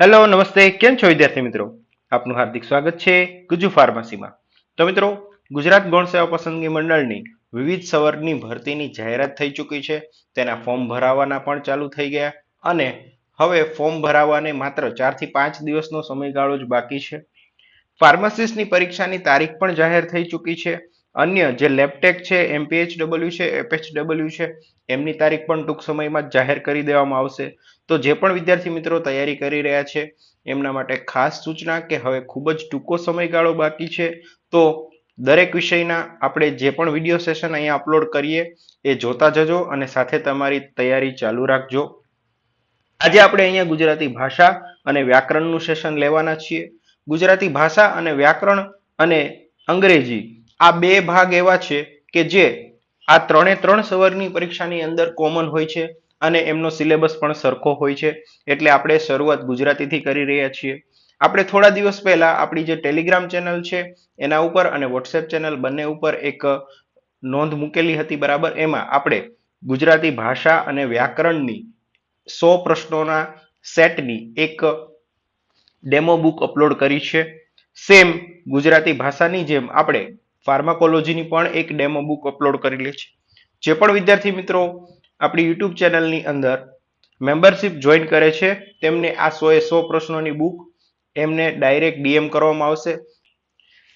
Hello નમસ્તે કેમ છો વિદ્યાર્થી મિત્રો આપનું હાર્દિક સ્વાગત છે ગુજુ ફાર્મસીમાં। તો મિત્રો ગુજરાત ગૌણ સેવા પસંદગી મંડળની વિવિધ સવર્ગની ભરતીની જાહેરાત થઈ ચૂકી છે। તેના ફોર્મ ભરાવાના પણ ચાલુ થઈ ગયા અને હવે ફોર્મ ભરાવાને માત્ર 4 થી 5 દિવસનો સમયગાળો જ બાકી છે। ફાર્માસિસ્ટની પરીક્ષાની તારીખ પણ જાહેર થઈ ચૂકી છે। અન્ય જે લેબટેક છે, એમપીએચડબલ્યુ છે, એફએચડબલ્યુ છે, એમની તારીખ પણ ટૂંક સમયમાં જ જાહેર કરી દેવામાં આવશે। તો જે પણ વિદ્યાર્થી મિત્રો તૈયારી કરી રહ્યા છે એમના માટે ખાસ સૂચના કે હવે ખૂબ જ ટૂંકો સમયગાળો બાકી છે। તો દરેક વિષયના આપણે જે પણ વિડીયો સેશન અહીંયા અપલોડ કરીએ એ જોતા જજો અને સાથે તમારી તૈયારી ચાલુ રાખજો। આજે આપણે અહીંયા ગુજરાતી ભાષા અને વ્યાકરણનું સેશન લેવાના છીએ। ગુજરાતી ભાષા અને વ્યાકરણ અને અંગ્રેજી આ બે ભાગ એવા છે કે જે આ ત્રણ સવર્ગની પરીક્ષાની અંદર કોમન હોય છે અને એમનો સિલેબસ પણ સરખો હોય છે। એટલે આપણે શરૂઆત ગુજરાતીથી કરી રહ્યા છીએ। આપણે થોડા દિવસ પહેલા આપણી જે ટેલિગ્રામ ચેનલ છે એના ઉપર અને વોટ્સએપ ચેનલ બંને ઉપર એક નોંધ મૂકેલી હતી, બરાબર। એમાં આપણે ગુજરાતી ભાષા અને વ્યાકરણની 100 પ્રશ્નોના સેટની એક ડેમો બુક અપલોડ કરી છે। સેમ ગુજરાતી ભાષાની જેમ આપણે ફાર્માકોલોજીની પણ એક ડેમો બુક અપલોડ કરેલી છે। જે પણ વિદ્યાર્થી મિત્રો આપણી યુટ્યુબ ચેનલની અંદર મેમ્બરશિપ જોઈન કરે છે તેમને આ 100 પ્રશ્નોની બુક એમને ડાયરેક્ટ ડીએમ કરવામાં આવશે।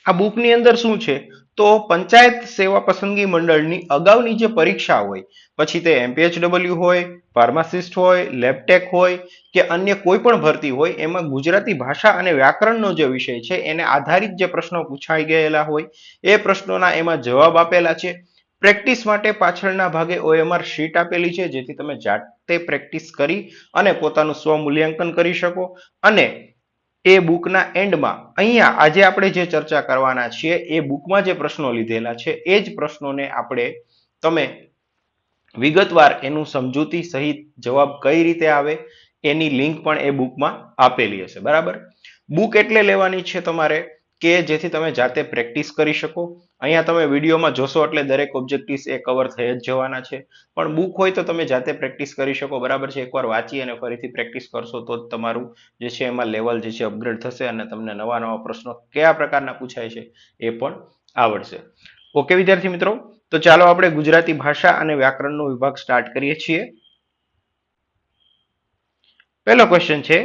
આ બુકની અંદર શું છે તો પંચાયત સેવા પસંદગી મંડળની અગાઉની જે પરીક્ષા હોય, પછી તે એમપીએચડબલ્યુ હોય, ફાર્માસિસ્ટ હોય, લેબટેક હોય કે અન્ય કોઈ પણ ભરતી હોય, એમાં ગુજરાતી ભાષા અને વ્યાકરણનો જે વિષય છે એને આધારિત જે પ્રશ્નો પૂછાઈ ગયેલા હોય એ પ્રશ્નોના એમાં જવાબ આપેલા છે। પ્રેક્ટિસ માટે પાછળના ભાગે OMR શીટ આપેલી છે જેથી તમે જાતે પ્રેક્ટિસ કરી અને પોતાનું સ્વમૂલ્યાંકન કરી શકો। અને એ બુકના એન્ડમાં અહીંયા આજે આપણે જે ચર્ચા કરવાના છીએ એ બુકમાં જે પ્રશ્નો લીધેલા છે એ જ પ્રશ્નોને આપણે તમે વિગતવાર એનું સમજૂતી સહિત જવાબ કઈ રીતે આવે એની લિંક પણ એ બુકમાં આપેલી હશે, બરાબર। બુક એટલે લેવાની છે તમારે કે જેથી તમે જાતે પ્રેક્ટિસ કરી શકો। અહીંયા તમે વિડીયોમાં જોશો એટલે દરેક ઓબ્જેક્ટિવ્સ એ કવર થઈ જ જવાના છે, પણ બુક હોય તો તમે જાતે પ્રેક્ટિસ કરી શકો, બરાબર છે। એકવાર વાંચી અને ફરીથી પ્રેક્ટિસ કરશો તો જ તમારું જે છે એમાં લેવલ જે છે અપગ્રેડ થશે અને તમને નવા પ્રશ્નો કયા પ્રકારના પૂછાય છે એ પણ આવડશે। ઓકે વિદ્યાર્થી મિત્રો, તો ચાલો આપણે ગુજરાતી ભાષા અને વ્યાકરણનો વિભાગ સ્ટાર્ટ કરીએ છીએ। પહેલો ક્વેશ્ચન છે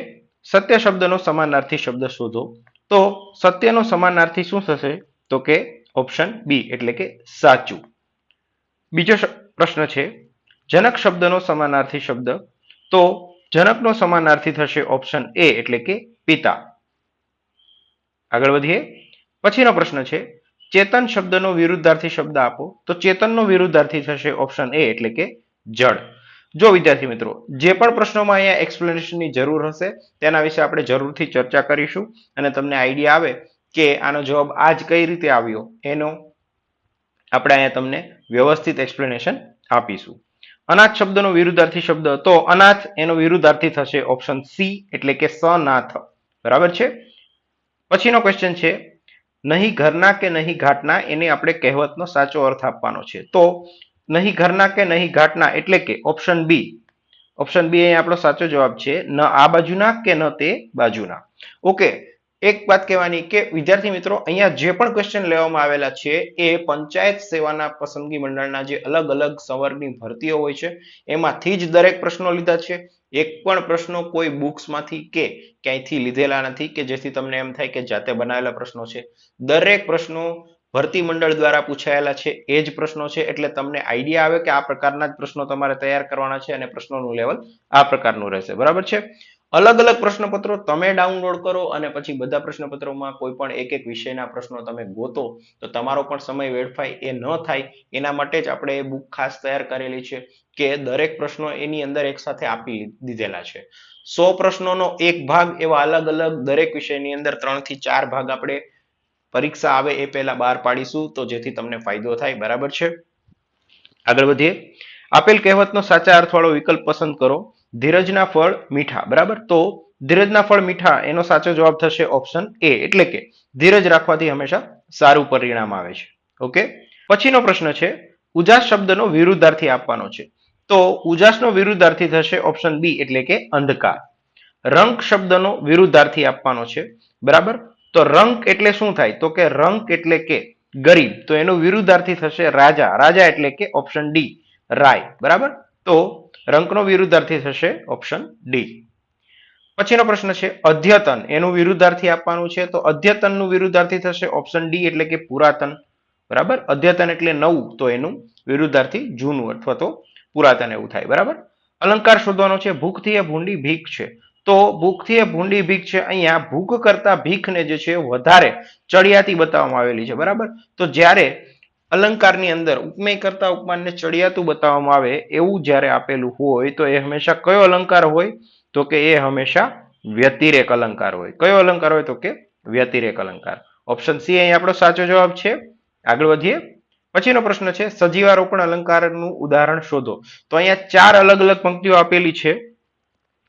સત્ય શબ્દનો સમાનાર્થી શબ્દ શોધો। તો સત્યનો સમાનાર્થી શું થશે તો કે ઓપ્શન બી એટલે કે સાચું। બીજો પ્રશ્ન છે જનક શબ્દનો સમાનાર્થી શબ્દ। તો જનકનો સમાનાર્થી થશે ઓપ્શન એ એટલે કે પિતા। આગળ વધીએ। પછીનો પ્રશ્ન છે ચેતન શબ્દનો વિરુદ્ધાર્થી શબ્દ આપો। તો ચેતનનો વિરુદ્ધાર્થી થશે ઓપ્શન એ એટલે કે જડ। જો વિદ્યાર્થી મિત્રો જે પણ પ્રશ્નોમાં અહીંયા એક્સપ્લેનેશનની જરૂર હશે તેના વિશે આપણે જરૂરથી ચર્ચા કરીશું અને તમને આઈડિયા આવે કે આનો જવાબ આજ કઈ રીતે આવ્યો એનો આપણે અહીંયા તમને વ્યવસ્થિત એક્સપ્લેનેશન આપીશું। અનાથ શબ્દનો વિરુદ્ધાર્થી શબ્દ, તો અનાથ એનો વિરુદ્ધાર્થી થશે ઓપ્શન સી એટલે કે સનાથ, બરાબર છે। પછીનો ક્વેશ્ચન છે નહીં ઘરના કે નહીં ઘાટના, એને આપણે કહેવતનો સાચો અર્થ આપવાનો છે। તો નહીં ઘરના કે નહીં ઘાટના એટલે કે ઓપ્શન બી અહીં આપણો સાચો જવાબ છે, ન આ બાજુના કે ન તે બાજુના। ઓકે, એક વાત કહેવાની કે વિદ્યાર્થી મિત્રો અહીંયા જે પણ ક્વેશ્ચન લેવામાં આવેલા છે એ પંચાયત સેવાના પસંદગી મંડળના જે અલગ અલગ સંવર્ગની ભરતીઓ હોય છે એમાંથી જ દરેક પ્રશ્નો લીધા છે। એક પણ પ્રશ્નો કોઈ બુક્સમાંથી કે ક્યાંયથી લીધેલા નથી કે જેથી તમને એમ થાય કે જાતે બનાવેલા પ્રશ્નો છે। દરેક પ્રશ્નો ભરતી મંડળ દ્વારા પૂછાયેલા છે એ જ પ્રશ્નો છે, એટલે તમને આઈડિયા આવે કે આ પ્રકારના જ પ્રશ્નો તમારે તૈયાર કરવાના છે અને પ્રશ્નોનું લેવલ આ પ્રકારનું રહેશે, બરાબર છે। અલગ અલગ પ્રશ્નપત્રો તમે ડાઉનલોડ કરો અને પછી બધા પ્રશ્નપત્રોમાં કોઈ પણ એક વિષયના પ્રશ્નો તમે ગોતો તો તમારો પણ સમય વેડફાય એ ન થાય એના માટે જ આપણે એ બુક ખાસ તૈયાર કરેલી છે કે દરેક પ્રશ્નો એની અંદર એક સાથે આપી દીધેલા છે। 100 પ્રશ્નોનો એક ભાગ એવા અલગ અલગ દરેક વિષયની અંદર 3 થી 4 ભાગ આપણે પરીક્ષા આવે એ પહેલા બહાર પાડીશું તો જેથી તમને ફાયદો થાય, બરાબર છે। આગળ વધીએ। આપેલ કહેવતનો સાચા અર્થવાળો વિકલ્પ પસંદ કરો। ધીરજના ફળ મીઠા, બરાબર। તો ધીરજના ફળ મીઠા એનો સાચો જવાબ થશે ઓપ્શન એ એટલે કે ધીરજ રાખવાથી હંમેશા સારું પરિણામ આવે છે। ઓકે, પછીનો પ્રશ્ન છે ઉજાસ શબ્દનો વિરુદ્ધાર્થી આપવાનો છે। તો ઉજાસનો વિરુદ્ધાર્થી થશે ઓપ્શન બી એટલે કે અંધકાર। રંક શબ્દનો વિરુદ્ધાર્થી આપવાનો છે. બરાબર, તો રંક એટલે શું થાય? તો કે રંક એટલે કે ગરીબ, તો એનો વિરુદ્ધાર્થી થશે રાજા. રાજા એટલે કે ઓપ્શન ડી રાય. બરાબર, તો રંકનો વિરુદ્ધાર્થી થશે ઓપ્શન ડી. પછીનો પ્રશ્ન છે અદ્યતન, એનું વિરુદ્ધાર્થી આપવાનું છે, તો અદ્યતનનું વિરુદ્ધાર્થી થશે ઓપ્શન ડી એટલે કે પુરાતન. બરાબર, અદ્યતન એટલે નવું, તો એનું વિરુદ્ધાર્થી જૂનું અથવા તો પુરાતન એવું થાય. બરાબર, અલંકાર શોધવાનો છે. ભૂખથી એ ભૂંડી ભીખ છે, તો ભૂખથી એ ભૂંડી ભીખ છે, અહીંયા ભૂખ કરતા ભીખને જે છે વધારે ચડિયાતી બતાવવામાં આવેલી છે. બરાબર, તો જ્યારે અલંકારની અંદર ઉપમેય કરતા ઉપમાનને ચડિયાતું બતાવવામાં આવે એવું જ્યારે આપેલું હોય તો એ હંમેશા કયો અલંકાર હોય? તો કે એ હંમેશા વ્યતિરેક અલંકાર હોય. કયો અલંકાર હોય? તો કે વ્યતિરેક અલંકાર. ઓપ્શન સી અહીં આપણો સાચો જવાબ છે. આગળ વધીએ. પછીનો પ્રશ્ન છે સજીવારોપણ અલંકારનું ઉદાહરણ શોધો. તો અહીંયા 4 અલગ અલગ પંક્તિઓ આપેલી છે,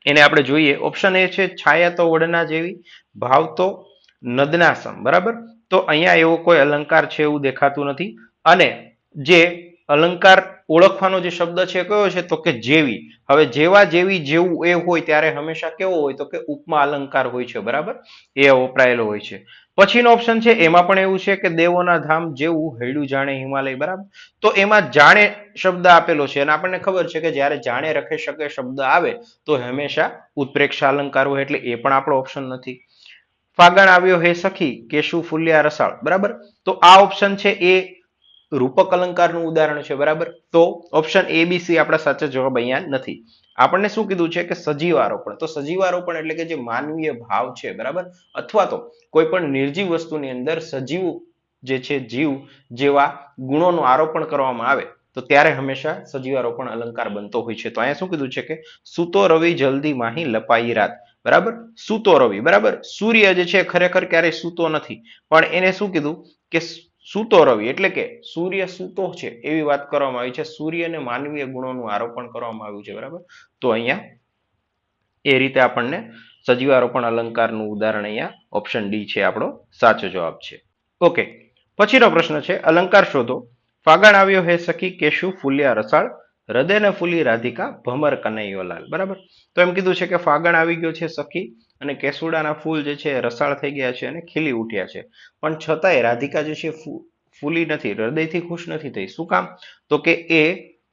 એને આપણે જોઈએ. ઓપ્શન એ છે છાયા તો વડના જેવી, ભાવ તો નદના સમ. બરાબર, તો અહીંયા એવો કોઈ અલંકાર છે એવું દેખાતું નથી. અને જે અલંકાર ઓળખવાનો જે શબ્દ છે કયો છે? તો કે જેવી. હવે જેવા, જેવી, જેવું એ હોય ત્યારે હંમેશા કેવો હોય? તો કે ઉપમા અલંકાર હોય છે. બરાબર, એ વપરાયેલો હોય છે. પછીનો ઓપ્શન છે એમાં પણ એવું છે કે દેવોના ધામ જેવું હૈડું જાણે હિમાલય. બરાબર, તો એમાં જાણે શબ્દ આપેલો છે અને આપણને ખબર છે કે જ્યારે જાણે રખે શકે શબ્દ આવે તો હંમેશા ઉત્પ્રેક્ષ અલંકાર હોય, એટલે એ પણ આપણો ઓપ્શન નથી. ફાગણ આવ્યો હે સખી કેશુ ફૂલ્યા રસાળ. બરાબર, તો આ ઓપ્શન છે એ રૂપક અલંકારનું ઉદાહરણ છે. બરાબર, તો ઓપ્શન એ બી સી આપણા સાચા જવાબ અહીંયા નથી. આપણને શું કીધું છે કે સજીવારોપણ, તો સજીવારોપણ એટલે કે જે માનવીય ભાવ છે. બરાબર, અથવા તો કોઈ પણ નિર્જીવ વસ્તુની અંદર સજીવ જે છે જીવ જેવા ગુણોનું આરોપણ કરવામાં આવે તો ત્યારે હંમેશા સજીવારોપણ અલંકાર બનતો હોય છે. તો અહીંયા શું કીધું છે કે સૂતો રવિ જલ્દી માહી લપાઈ રાત. બરાબર, સૂતો રવિ. બરાબર, સૂર્ય જે છે ખરેખર ક્યારેય સૂતો નથી, પણ એને શું કીધું કે સૂતો રવિ એટલે કે સૂર્ય સૂતો છે એવી વાત કરવામાં આવી છે. સૂર્યને માનવીય ગુણોનું આરોપણ કરવામાં આવ્યું છે. બરાબર, તો અહીંયા એ રીતે આપણને સજીવારોપણ અલંકારનું ઉદાહરણ અહીંયા ઓપ્શન ડી છે આપણો સાચો જવાબ છે. ઓકે, પછીનો પ્રશ્ન છે અલંકાર શોધો. ફાગણ આવ્યો હે સખી કેશુ ફૂલ્યા રસાળ, હૃદયને ફૂલી રાધિકા ભમર કનૈયોલાલ. બરાબર, તો એમ કીધું છે કે ફાગણ આવી ગયો છે સખી અને કેસુડાના ફૂલ જે છે રસાળ થઈ ગયા છે અને ખીલી ઉઠ્યા છે, પણ છતાંય રાધિકા જે છે ફૂલી નથી, હૃદયથી ખુશ નથી થઈ. શું કામ? તો કે એ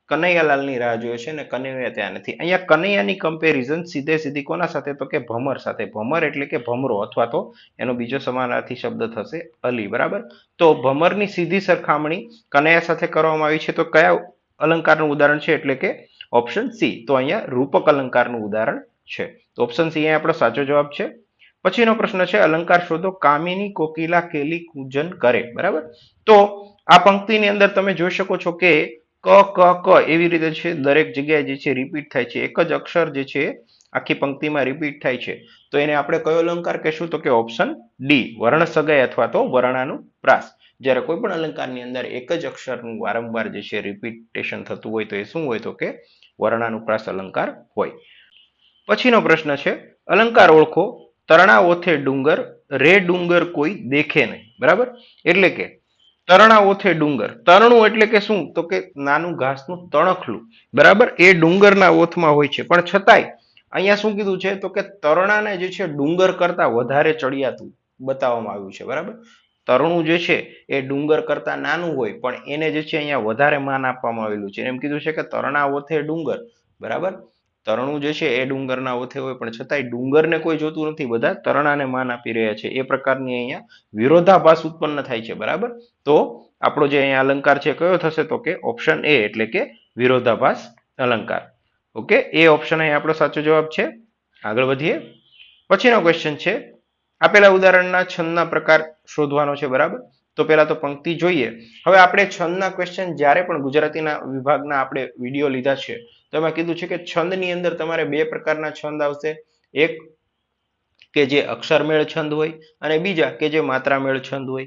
કનૈયાલાલની રાહ જોવે છે અને કનૈયા ત્યાં નથી. અહીંયા કનૈયાની કમ્પેરિઝન સીધે સીધી કોના સાથે? તો કે ભમર સાથે. ભમર એટલે કે ભમરો અથવા તો એનો બીજો સમાનાર્થી શબ્દ થશે અલી. બરાબર, તો ભમરની સીધી સરખામણી કનૈયા સાથે કરવામાં આવી છે. તો કયા અલંકારનું ઉદાહરણ છે? એટલે કે ઓપ્શન સી. તો અહીંયા રૂપક અલંકારનું ઉદાહરણ છે. તો ઓપ્શન સી અહીંયા આપણો સાચો જવાબ છે. પછીનો પ્રશ્ન છે અલંકાર શોધો. કામિની કોકિલા કેલી કૂજન કરે. બરાબર, તો આ પંક્તિની અંદર તમે જોઈ શકો છો કે ક ક ક એવી રીતે છે દરેક જગ્યાએ જે છે રિપીટ થાય છે. એક જ અક્ષર જે છે આખી પંક્તિમાં રિપીટ થાય છે, તો એને આપણે કયો અલંકાર કહેશું? તો કે ઓપ્શન ડી વર્ણ સગાઈ અથવા તો વર્ણાનું પ્રાસ. જ્યારે કોઈ પણ અલંકારની અંદર એક જ અક્ષરનું વારંવાર જે છે રિપીટેશન થતું હોય તો એ શું હોય? તો કે વર્ણાનુપ્રાસ અલંકાર હોય. પછીનો પ્રશ્ન છે અલંકાર ઓળખો. તરણા ઓથે ડુંગર રે ડુંગર કોઈ દેખે નહીં. બરાબર, એટલે કે તરણા ઓથે ડુંગર. તરણું એટલે કે શું? તો કે નાનું ઘાસનું તણખલું. બરાબર, એ ડુંગરના ઓથમાં હોય છે, પણ છતાંય અહીંયા શું કીધું છે? તો કે તરણાને જે છે ડુંગર કરતા વધારે ચડિયાતું બતાવવામાં આવ્યું છે. બરાબર, તરણું જે છે એ ડુંગર કરતા નાનું હોય પણ એને જે છે અહીંયા વધારે માન આપવામાં આવેલું છે. એમ કીધું છે કે તરણા ઓથે ડુંગર. બરાબર, તરણું જે છે એ ડુંગરના ઓથે હોય પણ છતાંય ડુંગરને કોઈ જોતું નથી, બધા તરણાને માન આપી રહ્યા છે. એ પ્રકારની અહીંયા વિરોધાભાસ ઉત્પન્ન થાય છે. બરાબર, તો આપણો જે અહીંયા અલંકાર છે કયો થશે? તો કે ઓપ્શન એ એટલે કે વિરોધાભાસ અલંકાર. ઓકે, એ ઓપ્શન અહીં આપણો સાચો જવાબ છે. આગળ વધીએ. પછીનો ક્વેશ્ચન છે આપેલા ઉદાહરણના છંદના પ્રકાર શોધવાનો છે. બરાબર, તો પહેલા તો પંક્તિ જોઈએ. હવે આપણે છંદના ક્વેશ્ચન જ્યારે પણ ગુજરાતીના વિભાગના આપણે વિડીયો લીધા છે તો એમાં કીધું છે કે છંદની અંદર તમારે બે પ્રકારના છંદ આવશે. એક કે જે અક્ષરમેળ છંદ હોય અને બીજા કે જે માત્રામેળ છંદ હોય.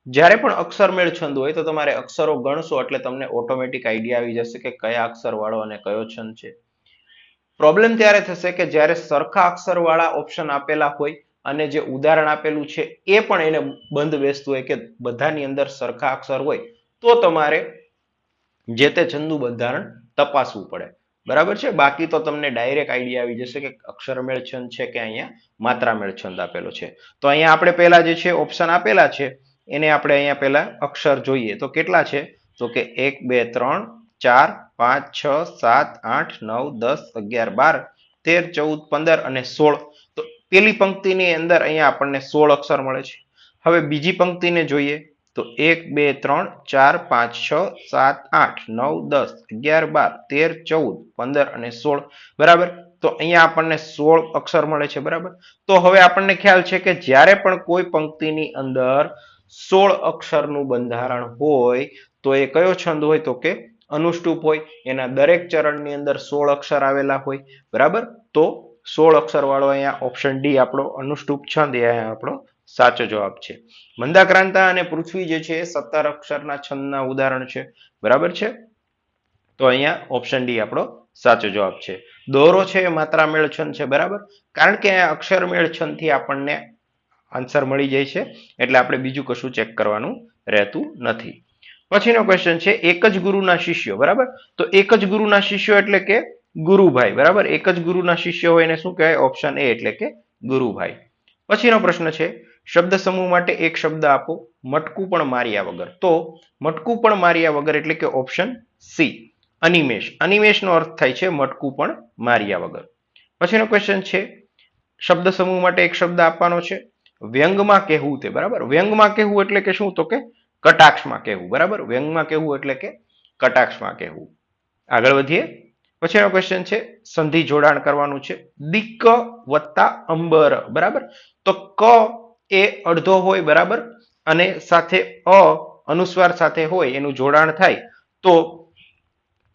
જ્યારે પણ અક્ષરમેળ છંદ હોય તો તમારે અક્ષરો ગણશો એટલે તમને ઓટોમેટિક આઈડિયા આવી જશે કે કયા અક્ષર વાળો અને કયો છંદ છે. પ્રોબ્લેમ ત્યારે થશે કે જ્યારે સરખા અક્ષર વાળા ઓપ્શન આપેલા હોય અને જે ઉદાહરણ આપેલું છે એ પણ એને બંધ બેસતું હોય કે બધાની અંદર સરખા અક્ષર હોય તો તમારે જે તે છંદનું બંધારણ તપાસવું પડે. બરાબર છે. બાકી તો તમને ડાયરેક્ટ આઈડિયા આવી જશે કે અક્ષરમેળ છંદ છે કે અહીંયા માત્રામેળ છંદ આપેલો છે. તો અહીંયા આપણે પહેલા જે છે ઓપ્શન આપેલા છે એને આપણે અહીંયા પહેલા અક્ષર જોઈએ તો કેટલા છે તો કે 1 2 3 4 5 6 7 8 9 10 11 12 13 14 15 અને 16. તો પેલી પંક્તિની અંદર અહીંયા આપણને 16 અક્ષર મળે છે. હવે બીજી પંક્તિને જોઈએ તો 1 2 3 4 5 6 7 8 9 10 11 12 13 14 15 અને 16. બરાબર. તો અહીંયા આપણને 16 અક્ષર મળે છે. બરાબર. તો હવે આપણને ખ્યાલ છે કે જ્યારે પણ કોઈ પંક્તિની અંદર 16 અક્ષરનું બંધારણ હોય તો એ કયો છંદ હોય તો કે અનુષ્ટુપ હોય. એના દરેક ચરણની અંદર 16 અક્ષર આવેલા હોય. બરાબર. તો 16 અક્ષર વાળો અહીંયા ઓપ્શન ડી આપણો અનુષ્ટુપ છંદ એ આપણો સાચો જવાબ છે. મંદાક્રાંતા અને પૃથ્વી જે છે એ 17 અક્ષરના છંદના ઉદાહરણ છે. બરાબર છે. તો અહીંયા ઓપ્શન ડી આપણો સાચો જવાબ છે. દોરો છે એ માત્રામેળ છંદ છે. બરાબર. કારણ કે અક્ષરમેળ છંદથી આપણને આન્સર મળી જાય છે એટલે આપણે બીજું કશું ચેક કરવાનું રહેતું નથી. પછીનો ક્વેશ્ચન છે એક જ ગુરુના શિષ્યો. બરાબર. તો એક જ ગુરુના શિષ્યો એટલે કે ગુરુભાઈ. બરાબર. એક જ ગુરુના શિષ્ય હોય એને શું કહેવાય ઓપ્શન એ એટલે કે ગુરુભાઈ. પછીનો પ્રશ્ન છે શબ્દ સમૂહ માટે એક શબ્દ આપો મટકું પણ માર્યા વગર. તો મટકું પણ માર્યા વગર એટલે કે ઓપ્શન સી અનિમેષ. અનિમેષનો અર્થ થાય છે મટકું પણ માર્યા વગર. પછીનો ક્વેશ્ચન છે શબ્દ સમૂહ માટે એક શબ્દ આપવાનો છે વ્યંગમાં કહેવું તે. બરાબર. વ્યંગમાં કહેવું એટલે કે શું તો કે કટાક્ષમાં કહેવું. બરાબર. વ્યંગમાં કહેવું એટલે કે કટાક્ષમાં કહેવું. આગળ વધીએ. પછીનો ક્વેશ્ચન છે સંધિ જોડાણ કરવાનું છે દિક વત્તા અંબર. બરાબર. તો ક એ અડધો હોય. બરાબર. અને સાથે અ અનુસ્વાર સાથે હોય એનું જોડાણ થાય તો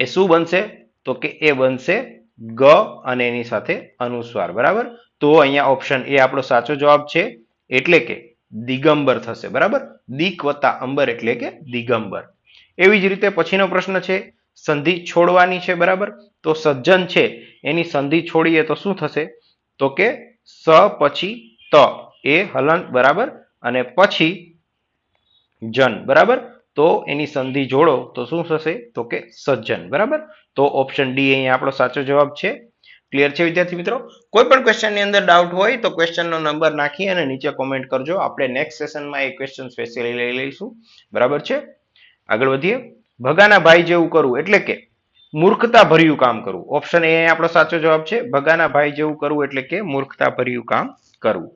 એ શું બનશે તો કે એ બનશે ગ અને એની સાથે અનુસ્વાર. બરાબર. તો અહીંયા ઓપ્શન એ આપણો સાચો જવાબ છે એટલે કે દિગંબર થશે. બરાબર. દિક વત્તા અંબર એટલે કે દિગંબર. એવી જ રીતે પછીનો પ્રશ્ન છે સંધિ છોડવાની છે. બરાબર. તો સજ્જન છે એની સંધિ છોડીએ તો શું થશે તો કે સ પછી ત એ હલંત. બરાબર. અને પછી જન. બરાબર. તો એની સંધિ જોડો તો શું થશે તો કે સજ્જન. બરાબર. તો ઓપ્શન ડી અહીંયા આપણો સાચો જવાબ છે. ક્લિયર છે વિદ્યાર્થી મિત્રો? કોઈ પણ ક્વેશ્ચનની અંદર ડાઉટ હોય તો ક્વેશ્ચનનો નંબર નાખી અને નીચે કોમેન્ટ કરજો. આપણે નેક્સ્ટ સેશનમાં એ ક્વેશ્ચન સ્પેશિયલી લઈ લઈશું. બરાબર છે. આગળ વધીએ. ભગાના ભાઈ જેવું કરવું એટલે કે મૂર્ખતા ભર્યું કામ કરવું. ઓપ્શન એ આપણો સાચો જવાબ છે. ભગાના ભાઈ જેવું કરવું એટલે કે મૂર્ખતા ભર્યું કામ કરવું.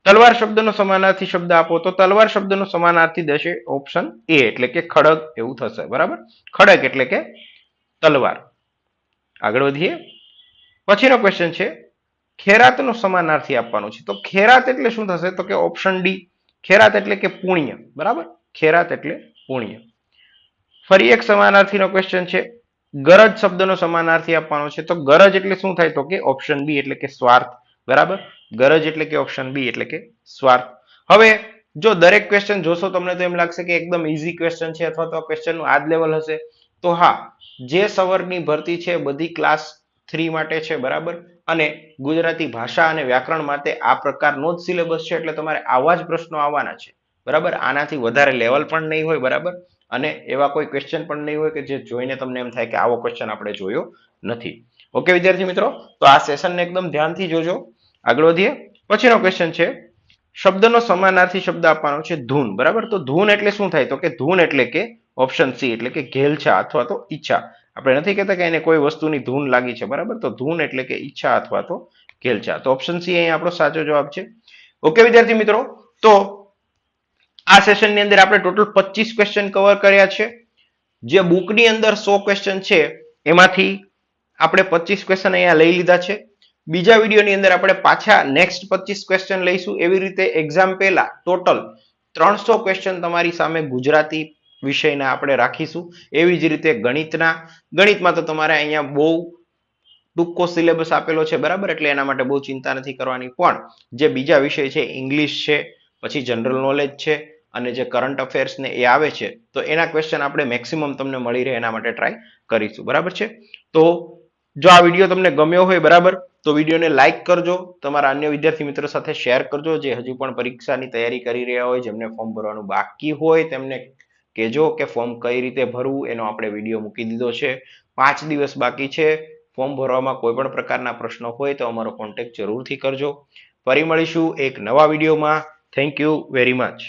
તલવાર શબ્દનો સમાનાર્થી શબ્દ આપો તો તલવાર શબ્દનો સમાનાર્થી થશે ઓપ્શન એ એટલે કે ખડગ એવું થશે. બરાબર. ખડગ એટલે કે તલવાર. આગળ વધીએ. પછીનો ક્વેશ્ચન છે ખેરાતનો સમાનાર્થી આપવાનો છે. તો ખેરાત એટલે શું થશે તો કે ઓપ્શન ડી ખેરાત એટલે કે પુણ્ય. બરાબર. ખેરાત એટલે પુણ્ય. ફરી એક સમાનાર્થીનો ક્વેશ્ચન છે ગરજ શબ્દનો સમાનાર્થી આપવાનો છે. તો ગરજ એટલે શું થાય તો કે ઓપ્શન બી એટલે કે સ્વાર્થ. બરાબર. ગરજ એટલે કે ઓપ્શન બી એટલે કે સ્વાર્થ. હવે જો દરેક ક્વેશ્ચન જોશો તમને તો એમ લાગશે કે એકદમ ઈઝી ક્વેશ્ચન છે અથવા તો ક્વેશ્ચનનું આ જ લેવલ હશે. તો હા, જે સવરની ભરતી છે બધી ક્લાસ 3 માટે છે. બરાબર. અને ગુજરાતી ભાષા અને વ્યાકરણ માટે આ પ્રકારનો જ સિલેબસ છે એટલે તમારે આવા જ પ્રશ્નો આવવાના છે. બરાબર. આનાથી વધારે લેવલ પણ નહીં હોય. બરાબર. અને એવા કોઈ ક્વેશ્ચન પણ નહીં હોય કે જે જોઈને તમને એમ થાય કે આવો ક્વેશ્ચન આપણે જોયો નથી. ઓકે વિદ્યાર્થી મિત્રો, તો આ સેશનને એકદમ ધ્યાનથી જોજો. આગળ વધીએ. પછીનો ક્વેશ્ચન છે શબ્દનો સમાનાર્થી શબ્દ આપવાનો છે ધૂન. બરાબર. તો ધૂન એટલે શું થાય તો કે ધૂન એટલે કે ઓપ્શન સી એટલે કે ઘેલછા અથવા તો ઈચ્છા. આપણે નથી કહેતા કે એને કોઈ વસ્તુની ધૂન લાગી છે. બરાબર. તો ધૂન એટલે કે ઈચ્છા અથવા તો ઘેલછા. તો ઓપ્શન સી અહીં આપણો સાચો જવાબ છે. ઓકે વિદ્યાર્થી મિત્રો, તો આ સેશનની અંદર આપણે ટોટલ 25 ક્વેશ્ચન કવર કર્યા છે. જે બુકની અંદર 100 ક્વેશ્ચન છે એમાંથી આપણે 25 ક્વેશ્ચન અહીંયા લઈ લીધા છે. બીજા વિડીયોની અંદર આપણે પાછા નેક્સ્ટ 25 ક્વેશ્ચન લઈશું. એવી રીતે એક્ઝામ પહેલા ટોટલ 300 ક્વેશ્ચન તમારી સામે ગુજરાતી વિષયના આપણે રાખીશું. એવી જ રીતે ગણિતમાં તો તમારે અહીંયા બહુ ટૂંકો સિલેબસ આપેલો છે. બરાબર. એટલે એના માટે બહુ ચિંતા નથી કરવાની. પણ જે બીજા વિષય છે ઇંગ્લિશ છે, પછી જનરલ નોલેજ છે અને જે કરંટ અફેર્સ ને એ આવે છે તો એના ક્વેશ્ચન આપણે મેક્સિમમ તમને મળી રહે એના માટે ટ્રાય કરીશું. બરાબર છે. તો જો આ વિડીયો તમને ગમ્યો હોય બરાબર તો વિડીયોને લાઇક કરજો, તમારા અન્ય વિદ્યાર્થી મિત્રો સાથે શેર કરજો જે હજુ પણ પરીક્ષાની તૈયારી કરી રહ્યા હોય, જેમને ફોર્મ ભરવાનું બાકી હોય તેમને કહેજો કે ફોર્મ કઈ રીતે ભરવું એનો આપણે વિડીયો મૂકી દીધો છે. 5 દિવસ બાકી છે. ફોર્મ ભરવામાં કોઈ પણ પ્રકારના પ્રશ્નો હોય તો અમારો કોન્ટેક્ટ જરૂરથી કરજો. ફરી મળીશું એક નવા વિડીયોમાં. Thank you very much.